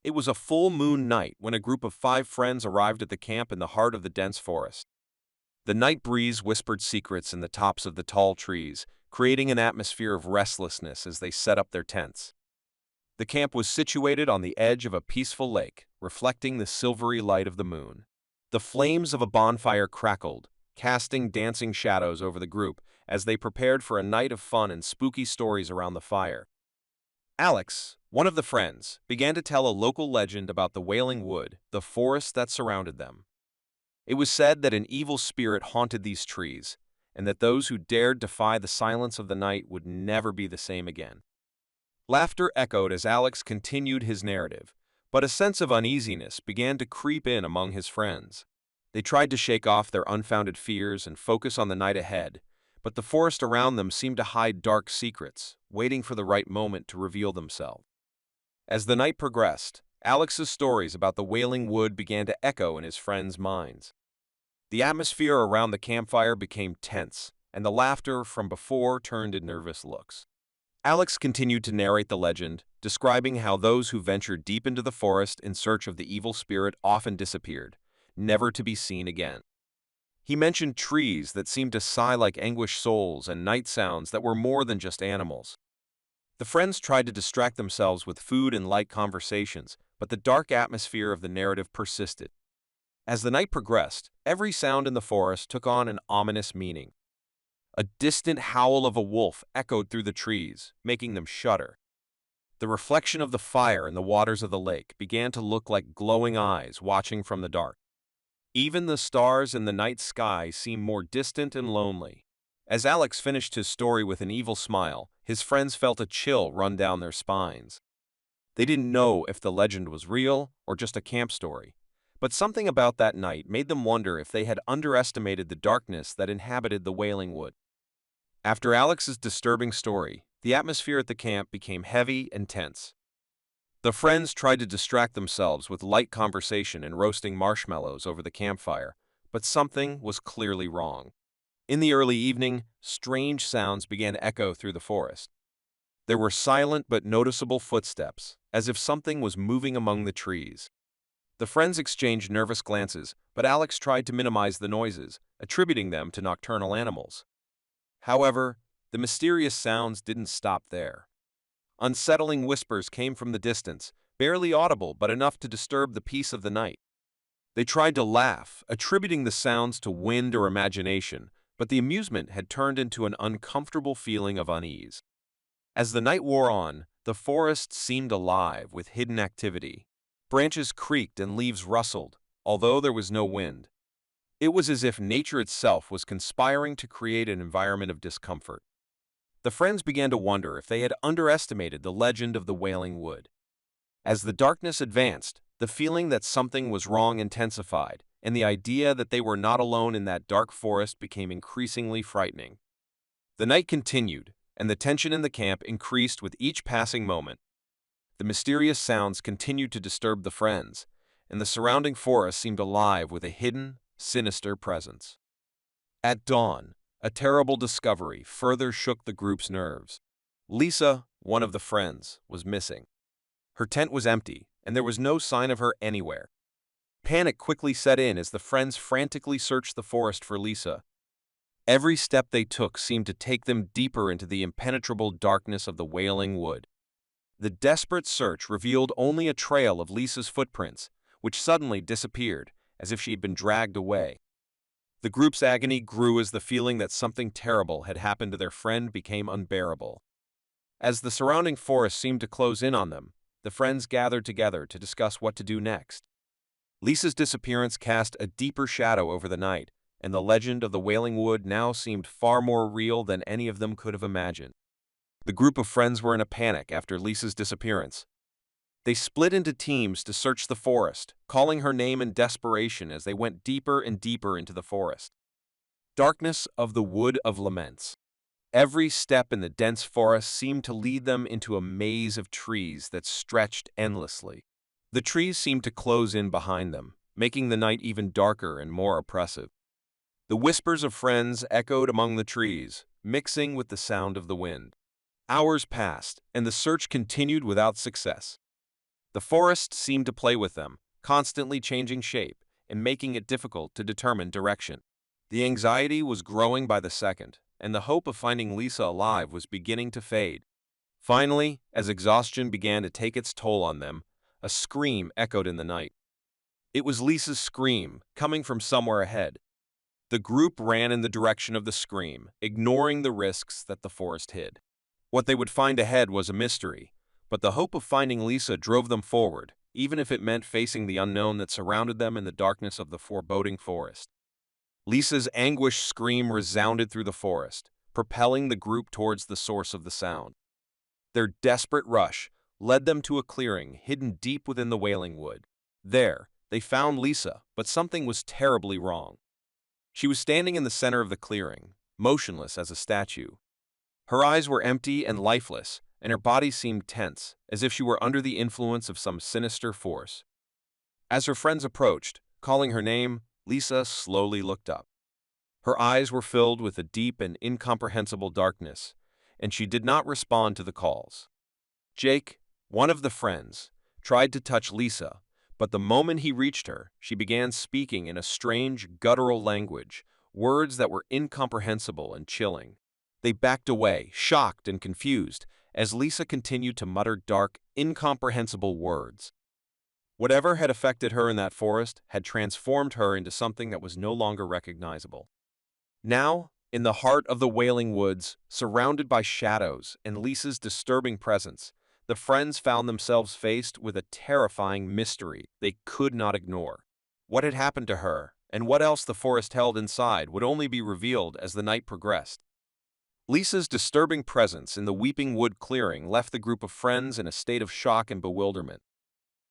It was a full moon night when a group of 5 friends arrived at the camp in the heart of the dense forest. The night breeze whispered secrets in the tops of the tall trees, creating an atmosphere of restlessness as they set up their tents. The camp was situated on the edge of a peaceful lake, reflecting the silvery light of the moon. The flames of a bonfire crackled, casting dancing shadows over the group as they prepared for a night of fun and spooky stories around the fire. Alex, one of the friends, began to tell a local legend about the Wailing Wood, the forest that surrounded them. It was said that an evil spirit haunted these trees, and that those who dared defy the silence of the night would never be the same again. Laughter echoed as Alex continued his narrative, but a sense of uneasiness began to creep in among his friends. They tried to shake off their unfounded fears and focus on the night ahead, but the forest around them seemed to hide dark secrets, waiting for the right moment to reveal themselves. As the night progressed, Alex's stories about the Wailing Wood began to echo in his friends' minds. The atmosphere around the campfire became tense, and the laughter from before turned to nervous looks. Alex continued to narrate the legend, describing how those who ventured deep into the forest in search of the evil spirit often disappeared, never to be seen again. He mentioned trees that seemed to sigh like anguished souls and night sounds that were more than just animals. The friends tried to distract themselves with food and light conversations, but the dark atmosphere of the narrative persisted. As the night progressed, every sound in the forest took on an ominous meaning. A distant howl of a wolf echoed through the trees, making them shudder. The reflection of the fire in the waters of the lake began to look like glowing eyes watching from the dark. Even the stars in the night sky seemed more distant and lonely. As Alex finished his story with an evil smile, his friends felt a chill run down their spines. They didn't know if the legend was real or just a camp story, but something about that night made them wonder if they had underestimated the darkness that inhabited the Wailing Wood. After Alex's disturbing story, the atmosphere at the camp became heavy and tense. The friends tried to distract themselves with light conversation and roasting marshmallows over the campfire, but something was clearly wrong. In the early evening, strange sounds began to echo through the forest. There were silent but noticeable footsteps, as if something was moving among the trees. The friends exchanged nervous glances, but Alex tried to minimize the noises, attributing them to nocturnal animals. However, the mysterious sounds didn't stop there. Unsettling whispers came from the distance, barely audible but enough to disturb the peace of the night. They tried to laugh, attributing the sounds to wind or imagination, but the amusement had turned into an uncomfortable feeling of unease. As the night wore on, the forest seemed alive with hidden activity. Branches creaked and leaves rustled, although there was no wind. It was as if nature itself was conspiring to create an environment of discomfort. The friends began to wonder if they had underestimated the legend of the Wailing Wood. As the darkness advanced, the feeling that something was wrong intensified, and the idea that they were not alone in that dark forest became increasingly frightening. The night continued, and the tension in the camp increased with each passing moment. The mysterious sounds continued to disturb the friends, and the surrounding forest seemed alive with a hidden, sinister presence. At dawn, a terrible discovery further shook the group's nerves. Lisa, one of the friends, was missing. Her tent was empty, and there was no sign of her anywhere. Panic quickly set in as the friends frantically searched the forest for Lisa. Every step they took seemed to take them deeper into the impenetrable darkness of the Wailing Wood. The desperate search revealed only a trail of Lisa's footprints, which suddenly disappeared, as if she had been dragged away. The group's agony grew as the feeling that something terrible had happened to their friend became unbearable. As the surrounding forest seemed to close in on them, the friends gathered together to discuss what to do next. Lisa's disappearance cast a deeper shadow over the night, and the legend of the Wailing Wood now seemed far more real than any of them could have imagined. The group of friends were in a panic after Lisa's disappearance. They split into teams to search the forest, calling her name in desperation as they went deeper and deeper into the forest. Darkness of the Wood of Laments. Every step in the dense forest seemed to lead them into a maze of trees that stretched endlessly. The trees seemed to close in behind them, making the night even darker and more oppressive. The whispers of friends echoed among the trees, mixing with the sound of the wind. Hours passed, and the search continued without success. The forest seemed to play with them, constantly changing shape and making it difficult to determine direction. The anxiety was growing by the second, and the hope of finding Lisa alive was beginning to fade. Finally, as exhaustion began to take its toll on them, a scream echoed in the night. It was Lisa's scream, coming from somewhere ahead. The group ran in the direction of the scream, ignoring the risks that the forest hid. What they would find ahead was a mystery, but the hope of finding Lisa drove them forward, even if it meant facing the unknown that surrounded them in the darkness of the foreboding forest. Lisa's anguished scream resounded through the forest, propelling the group towards the source of the sound. Their desperate rush led them to a clearing hidden deep within the wailing wood. There, they found Lisa, but something was terribly wrong. She was standing in the center of the clearing, motionless as a statue. Her eyes were empty and lifeless, and her body seemed tense, as if she were under the influence of some sinister force. As her friends approached, calling her name, Lisa slowly looked up. Her eyes were filled with a deep and incomprehensible darkness, and she did not respond to the calls. Jake, one of the friends, tried to touch Lisa, but the moment he reached her, she began speaking in a strange, guttural language, words that were incomprehensible and chilling. They backed away, shocked and confused, as Lisa continued to mutter dark, incomprehensible words. Whatever had affected her in that forest had transformed her into something that was no longer recognizable. Now, in the heart of the Wailing Woods, surrounded by shadows and Lisa's disturbing presence, the friends found themselves faced with a terrifying mystery they could not ignore. What had happened to her, and what else the forest held inside, would only be revealed as the night progressed. Lisa's disturbing presence in the Weeping Wood clearing left the group of friends in a state of shock and bewilderment.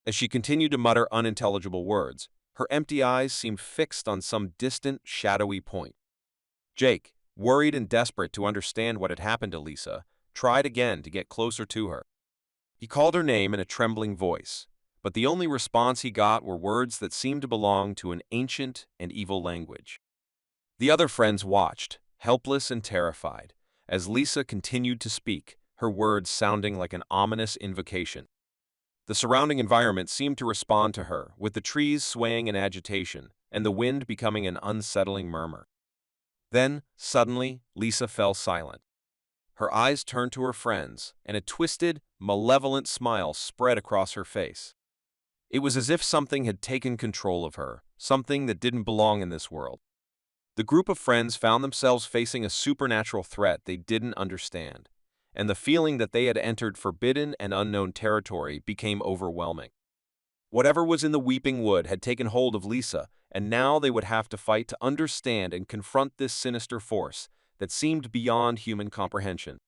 As she continued to mutter unintelligible words, her empty eyes seemed fixed on some distant, shadowy point. Jake, worried and desperate to understand what had happened to Lisa, tried again to get closer to her. He called her name in a trembling voice, but the only response he got were words that seemed to belong to an ancient and evil language. The other friends watched, helpless and terrified, as Lisa continued to speak, her words sounding like an ominous invocation. The surrounding environment seemed to respond to her, with the trees swaying in agitation and the wind becoming an unsettling murmur. Then, suddenly, Lisa fell silent. Her eyes turned to her friends, and a twisted, malevolent smile spread across her face. It was as if something had taken control of her, something that didn't belong in this world. The group of friends found themselves facing a supernatural threat they didn't understand, and the feeling that they had entered forbidden and unknown territory became overwhelming. Whatever was in the Weeping Wood had taken hold of Lisa, and now they would have to fight to understand and confront this sinister force that seemed beyond human comprehension.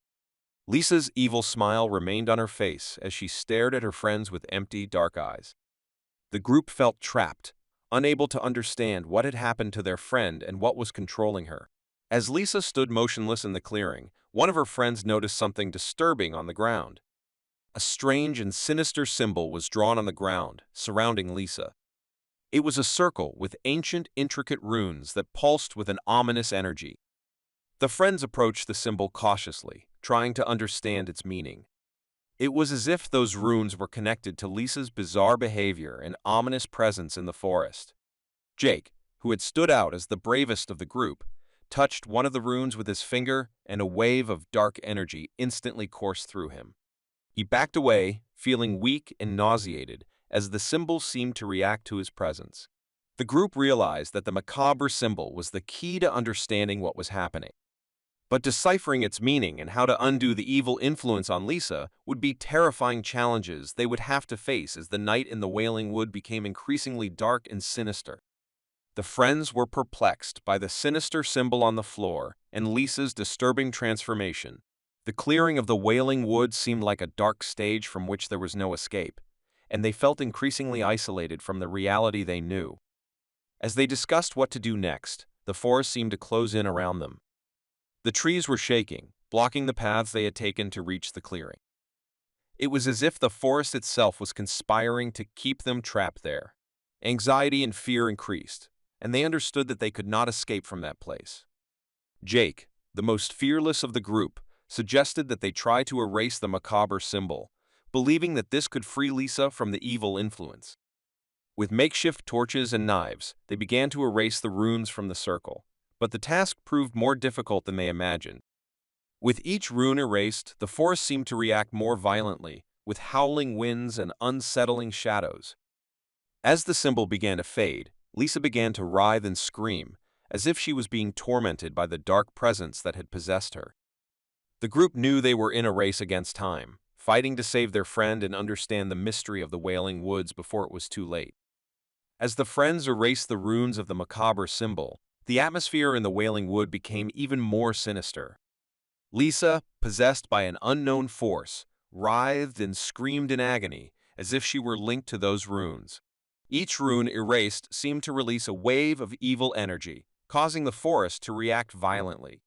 Lisa's evil smile remained on her face as she stared at her friends with empty, dark eyes. The group felt trapped, unable to understand what had happened to their friend and what was controlling her. As Lisa stood motionless in the clearing, one of her friends noticed something disturbing on the ground. A strange and sinister symbol was drawn on the ground, surrounding Lisa. It was a circle with ancient, intricate runes that pulsed with an ominous energy. The friends approached the symbol cautiously, trying to understand its meaning. It was as if those runes were connected to Lisa's bizarre behavior and ominous presence in the forest. Jake, who had stood out as the bravest of the group, touched one of the runes with his finger, and a wave of dark energy instantly coursed through him. He backed away, feeling weak and nauseated, as the symbol seemed to react to his presence. The group realized that the macabre symbol was the key to understanding what was happening. But deciphering its meaning and how to undo the evil influence on Lisa would be terrifying challenges they would have to face as the night in the Wailing Wood became increasingly dark and sinister. The friends were perplexed by the sinister symbol on the floor and Lisa's disturbing transformation. The clearing of the Wailing Wood seemed like a dark stage from which there was no escape, and they felt increasingly isolated from the reality they knew. As they discussed what to do next, the forest seemed to close in around them. The trees were shaking, blocking the paths they had taken to reach the clearing. It was as if the forest itself was conspiring to keep them trapped there. Anxiety and fear increased, and they understood that they could not escape from that place. Jake, the most fearless of the group, suggested that they try to erase the macabre symbol, believing that this could free Lisa from the evil influence. With makeshift torches and knives, they began to erase the runes from the circle, but the task proved more difficult than they imagined. With each rune erased, the forest seemed to react more violently, with howling winds and unsettling shadows. As the symbol began to fade, Lisa began to writhe and scream, as if she was being tormented by the dark presence that had possessed her. The group knew they were in a race against time, fighting to save their friend and understand the mystery of the Wailing Woods before it was too late. As the friends erased the runes of the macabre symbol, the atmosphere in the Wailing Wood became even more sinister. Lisa, possessed by an unknown force, writhed and screamed in agony, as if she were linked to those runes. Each rune erased seemed to release a wave of evil energy, causing the forest to react violently.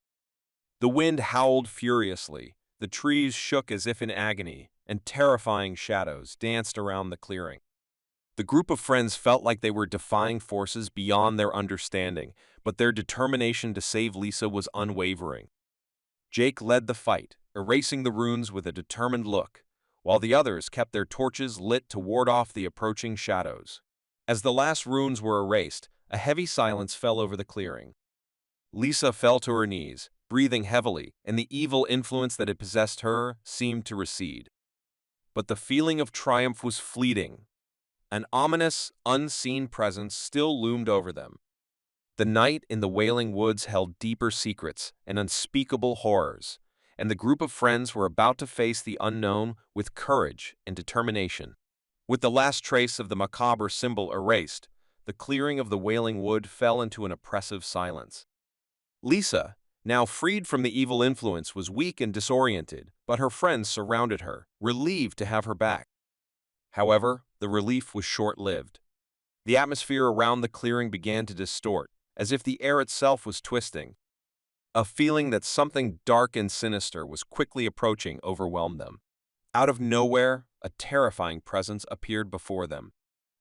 The wind howled furiously, the trees shook as if in agony, and terrifying shadows danced around the clearing. The group of friends felt like they were defying forces beyond their understanding, but their determination to save Lisa was unwavering. Jake led the fight, erasing the runes with a determined look, while the others kept their torches lit to ward off the approaching shadows. As the last runes were erased, a heavy silence fell over the clearing. Lisa fell to her knees, breathing heavily, and the evil influence that had possessed her seemed to recede. But the feeling of triumph was fleeting. An ominous, unseen presence still loomed over them. The night in the Wailing Woods held deeper secrets and unspeakable horrors, and the group of friends were about to face the unknown with courage and determination. With the last trace of the macabre symbol erased, the clearing of the Wailing Wood fell into an oppressive silence. Lisa, now freed from the evil influence, was weak and disoriented, but her friends surrounded her, relieved to have her back. However, the relief was short-lived. The atmosphere around the clearing began to distort, as if the air itself was twisting. A feeling that something dark and sinister was quickly approaching overwhelmed them. Out of nowhere, a terrifying presence appeared before them.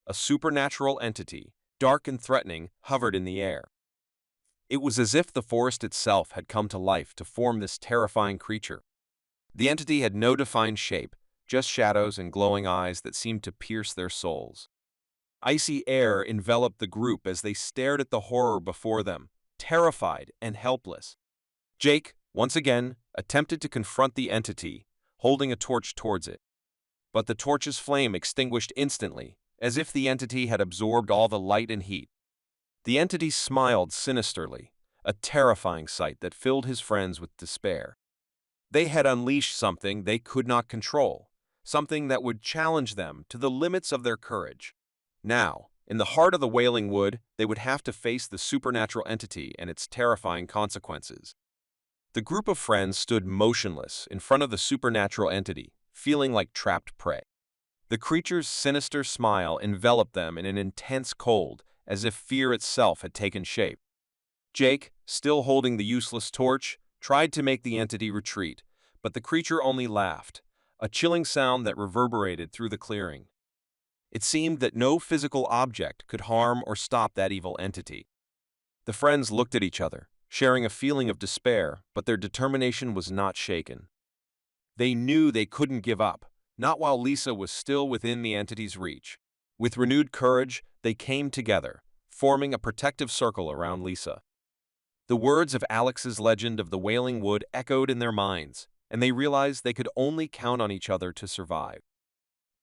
A supernatural entity, dark and threatening, hovered in the air. It was as if the forest itself had come to life to form this terrifying creature. The entity had no defined shape, just shadows and glowing eyes that seemed to pierce their souls. Icy air enveloped the group as they stared at the horror before them, terrified and helpless. Jake, once again, attempted to confront the entity, holding a torch towards it. But the torch's flame extinguished instantly, as if the entity had absorbed all the light and heat. The entity smiled sinisterly, a terrifying sight that filled his friends with despair. They had unleashed something they could not control, something that would challenge them to the limits of their courage. Now, in the heart of the Wailing Wood, they would have to face the supernatural entity and its terrifying consequences. The group of friends stood motionless in front of the supernatural entity, feeling like trapped prey. The creature's sinister smile enveloped them in an intense cold, as if fear itself had taken shape. Jake, still holding the useless torch, tried to make the entity retreat, but the creature only laughed, a chilling sound that reverberated through the clearing. It seemed that no physical object could harm or stop that evil entity. The friends looked at each other, sharing a feeling of despair, but their determination was not shaken. They knew they couldn't give up, not while Lisa was still within the entity's reach. With renewed courage, they came together, forming a protective circle around Lisa. The words of Alex's legend of the Wailing Wood echoed in their minds, and they realized they could only count on each other to survive.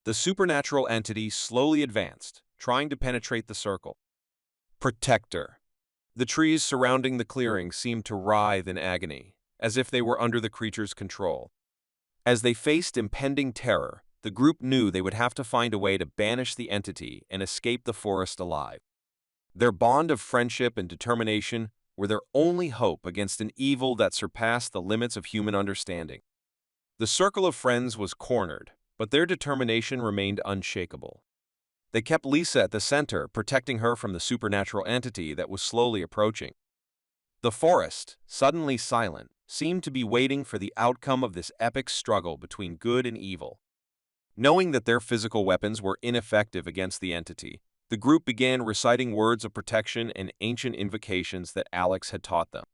The supernatural entity slowly advanced, trying to penetrate the circle. Protector. The trees surrounding the clearing seemed to writhe in agony, as if they were under the creature's control. As they faced impending terror, the group knew they would have to find a way to banish the entity and escape the forest alive. Their bond of friendship and determination were their only hope against an evil that surpassed the limits of human understanding. The circle of friends was cornered, but their determination remained unshakable. They kept Lisa at the center, protecting her from the supernatural entity that was slowly approaching. The forest, suddenly silent, seemed to be waiting for the outcome of this epic struggle between good and evil. Knowing that their physical weapons were ineffective against the entity, the group began reciting words of protection and ancient invocations that Alex had taught them.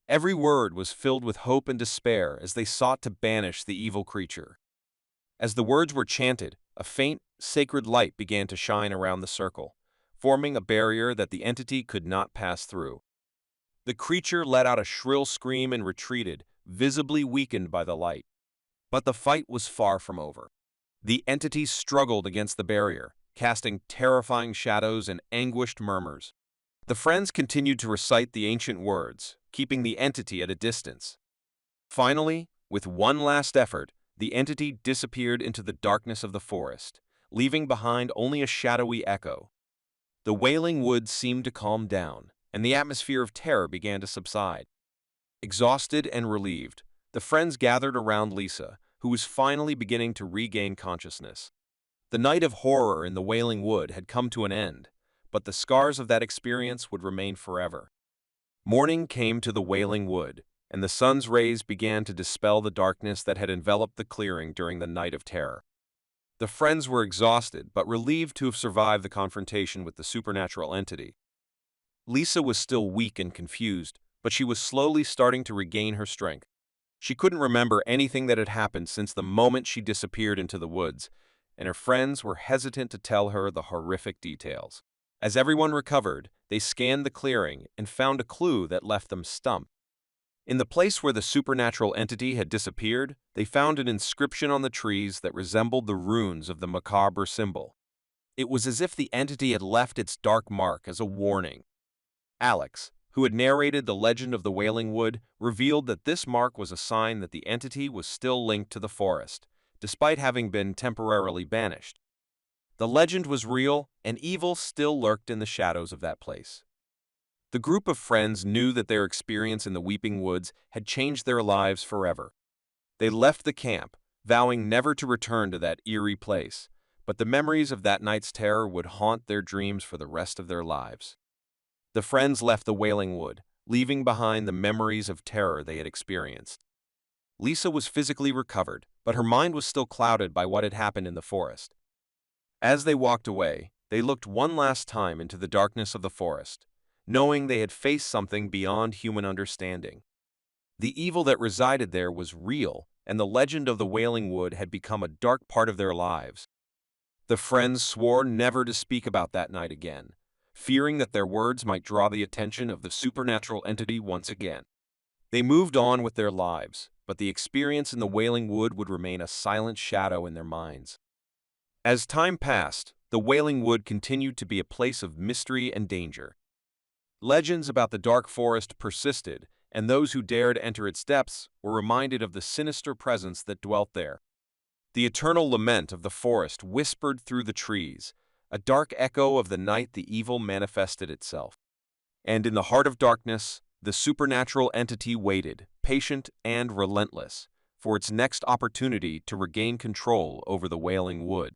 Every word was filled with hope and despair as they sought to banish the evil creature. As the words were chanted, a faint, sacred light began to shine around the circle, forming a barrier that the entity could not pass through. The creature let out a shrill scream and retreated, visibly weakened by the light. But the fight was far from over. The entity struggled against the barrier, casting terrifying shadows and anguished murmurs. The friends continued to recite the ancient words, keeping the entity at a distance. Finally, with one last effort, the entity disappeared into the darkness of the forest, leaving behind only a shadowy echo. The wailing woods seemed to calm down, and the atmosphere of terror began to subside. Exhausted and relieved, the friends gathered around Lisa, who was finally beginning to regain consciousness. The night of horror in the Wailing Wood had come to an end, but the scars of that experience would remain forever. Morning came to the Wailing Wood, and the sun's rays began to dispel the darkness that had enveloped the clearing during the night of terror. The friends were exhausted but relieved to have survived the confrontation with the supernatural entity. Lisa was still weak and confused, but she was slowly starting to regain her strength. She couldn't remember anything that had happened since the moment she disappeared into the woods, and her friends were hesitant to tell her the horrific details. As everyone recovered, they scanned the clearing and found a clue that left them stumped. In the place where the supernatural entity had disappeared, they found an inscription on the trees that resembled the runes of the macabre symbol. It was as if the entity had left its dark mark as a warning. Alex, who had narrated the legend of the Wailing Wood, revealed that this mark was a sign that the entity was still linked to the forest, despite having been temporarily banished. The legend was real, and evil still lurked in the shadows of that place. The group of friends knew that their experience in the Weeping Woods had changed their lives forever. They left the camp, vowing never to return to that eerie place, but the memories of that night's terror would haunt their dreams for the rest of their lives. The friends left the Wailing Wood, leaving behind the memories of terror they had experienced. Lisa was physically recovered, but her mind was still clouded by what had happened in the forest. As they walked away, they looked one last time into the darkness of the forest, knowing they had faced something beyond human understanding. The evil that resided there was real, and the legend of the Wailing Wood had become a dark part of their lives. The friends swore never to speak about that night again, fearing that their words might draw the attention of the supernatural entity once again. They moved on with their lives, but the experience in the Wailing Wood would remain a silent shadow in their minds. As time passed, the Wailing Wood continued to be a place of mystery and danger. Legends about the dark forest persisted, and those who dared enter its depths were reminded of the sinister presence that dwelt there. The eternal lament of the forest whispered through the trees, a dark echo of the night the evil manifested itself. And in the heart of darkness, the supernatural entity waited, patient and relentless, for its next opportunity to regain control over the Wailing Wood.